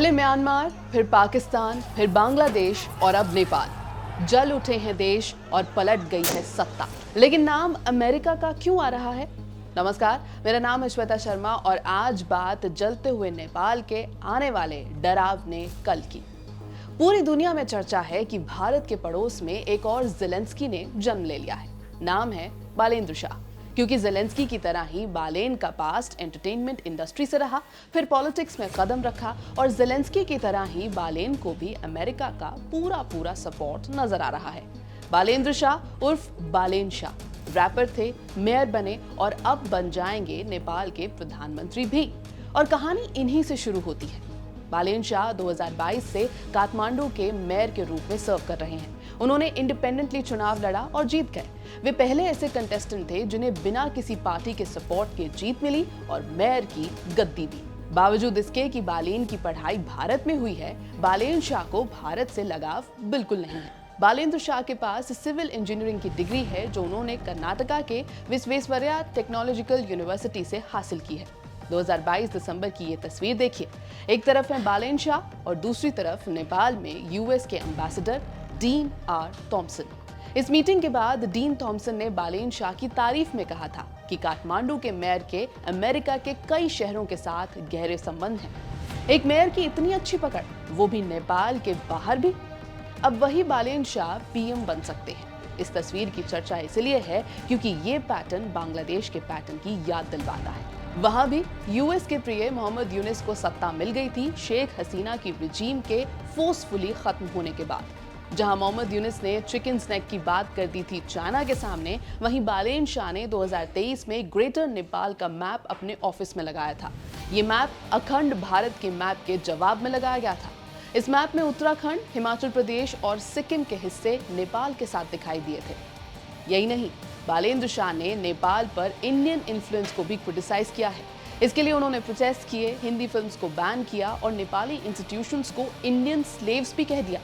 पहले म्यांमार, फिर पाकिस्तान, फिर बांग्लादेश और अब नेपाल। जल उठे हैं देश और पलट गई है सत्ता। लेकिन नाम अमेरिका का क्यों आ रहा है? नमस्कार, मेरा नाम है श्वेता शर्मा और आज बात जलते हुए नेपाल के आने वाले डरावने कल की। पूरी दुनिया में चर्चा है कि भारत के पड़ोस में एक और ज़ेलेंस्की ने जन्म ले लिया है। नाम है बालेंद्र शाह। क्योंकि ज़ेलेंस्की की तरह ही बालेन का पास्ट एंटरटेनमेंट इंडस्ट्री से रहा, फिर पॉलिटिक्स में कदम रखा और ज़ेलेंस्की की तरह ही बालेन को भी अमेरिका का पूरा सपोर्ट नजर आ रहा है। बालेंद्र शाह उर्फ बालेन शाह रैपर थे, मेयर बने और अब बन जाएंगे नेपाल के प्रधानमंत्री भी। और कहानी इन्हीं से शुरू होती है। बालेन शाह 2022 से काठमांडू के मेयर के रूप में सर्व कर रहे हैं। उन्होंने इंडिपेंडेंटली चुनाव लड़ा और जीत गए। वे पहले ऐसे कंटेस्टेंट थे जिन्हें बिना किसी पार्टी के सपोर्ट के जीत मिली और मेयर की गद्दी दी। बावजूद इसके कि बालेन की पढ़ाई भारत में हुई है, बालेन शाह को भारत से लगाव बिल्कुल नहीं है। बालेंद्र शाह के पास सिविल इंजीनियरिंग की डिग्री है जो उन्होंने कर्नाटका के विश्वेश्वरैया टेक्नोलॉजिकल यूनिवर्सिटी से हासिल की है। 2022 दिसंबर की ये तस्वीर देखिए। एक तरफ है बालेन शाह और दूसरी तरफ नेपाल में यूएस के एम्बेसडर डीन आर थॉम्सन। इस मीटिंग के बाद डीन थॉम्सन ने बालेन शाह की तारीफ में कहा था कि काठमांडू के मेयर के अमेरिका के कई शहरों के साथ गहरे संबंध हैं। एक मेयर की इतनी अच्छी पकड़, वो भी नेपाल के बाहर भी। अब वही बालेन शाह पीएम बन सकते हैं। इस तस्वीर की चर्चा इसलिए है क्योंकि ये पैटर्न बांग्लादेश के पैटर्न की याद दिलवाता है। वहां भी यूएस के प्रिय मोहम्मद यूनिस को सत्ता मिल गई थी शेख हसीना की रिजीम के फोर्सफुली खत्म होने के बाद। जहां मोहम्मद यूनिस ने चिकन स्नैक की बात कर दी थी चाइना के सामने, वहीं बालेन शाह ने 2023 में ग्रेटर नेपाल का मैप अपने ऑफिस में लगाया था। ये मैप अखंड भारत के मैप के जवाब में लगाया गया था। इस मैप में उत्तराखंड, हिमाचल प्रदेश और सिक्किम के हिस्से नेपाल के साथ दिखाई दिए थे। यही नहीं, बालेंद्र शाह ने नेपाल पर इंडियन इन्फ्लुएंस को भी क्रिटिसाइज किया है। इसके लिए उन्होंने प्रोटेस्ट किए, हिंदी फिल्म्स को बैन किया और नेपाली इंस्टीट्यूशंस को इंडियन स्लेव्स भी कह दिया।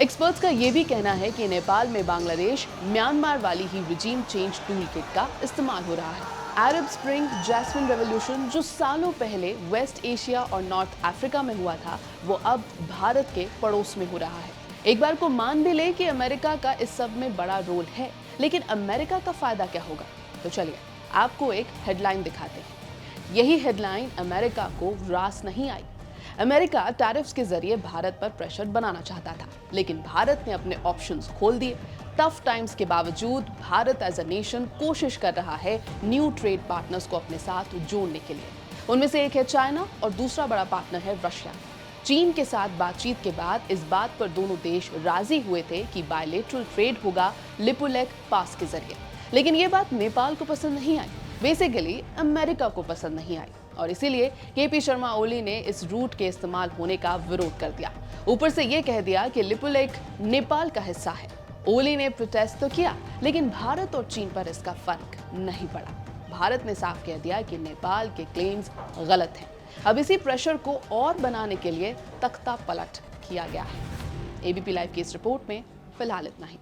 एक्सपर्ट्स का ये भी कहना है कि नेपाल में बांग्लादेश म्यांमार वाली ही रिजीम चेंज टूल किट का इस्तेमाल हो रहा है। अरब स्प्रिंग, जैस्मिन रेवोल्यूशन जो सालों पहले वेस्ट एशिया और नॉर्थ अफ्रीका में हुआ था, वो अब भारत के पड़ोस में हो रहा है। एक बार को मान भी ले कि अमेरिका का इस सब में बड़ा रोल है, लेकिन अमेरिका का फायदा क्या होगा? तो चलिए आपको एक हेडलाइन दिखाते हैं। यही हेडलाइन अमेरिका को रास नहीं आई। अमेरिका टैरिफ्स के जरिए भारत पर प्रेशर बनाना चाहता था, लेकिन भारत ने अपने ऑप्शंस खोल दिए। टफ टाइम्स के बावजूद भारत एज अ नेशन कोशिश कर रहा है न्यू ट्रेड पार्टनर्स को अपने साथ जोड़ने के लिए। उनमें से एक है चाइना और दूसरा बड़ा पार्टनर है रशिया। चीन के साथ बातचीत के बाद इस बात पर दोनों देश राजी हुए थे कि बायलेटरल ट्रेड होगा लिपुलेक पास के जरिए। लेकिन ये बात नेपाल को पसंद नहीं आई, बेसिकली अमेरिका को पसंद नहीं आई और इसीलिए केपी शर्मा ओली ने इस रूट के इस्तेमाल होने का विरोध कर दिया। ऊपर से ये कह दिया कि लिपुलेक नेपाल का हिस्सा है। ओली ने प्रोटेस्ट तो किया, लेकिन भारत और चीन पर इसका फर्क नहीं पड़ा। भारत ने साफ कह दिया कि नेपाल के क्लेम्स गलत हैं। अब इसी प्रेशर को और बनाने के लिए तख्ता पलट किया गया है। एबीपी लाइव की इस रिपोर्ट में फिलहाल इतना ही।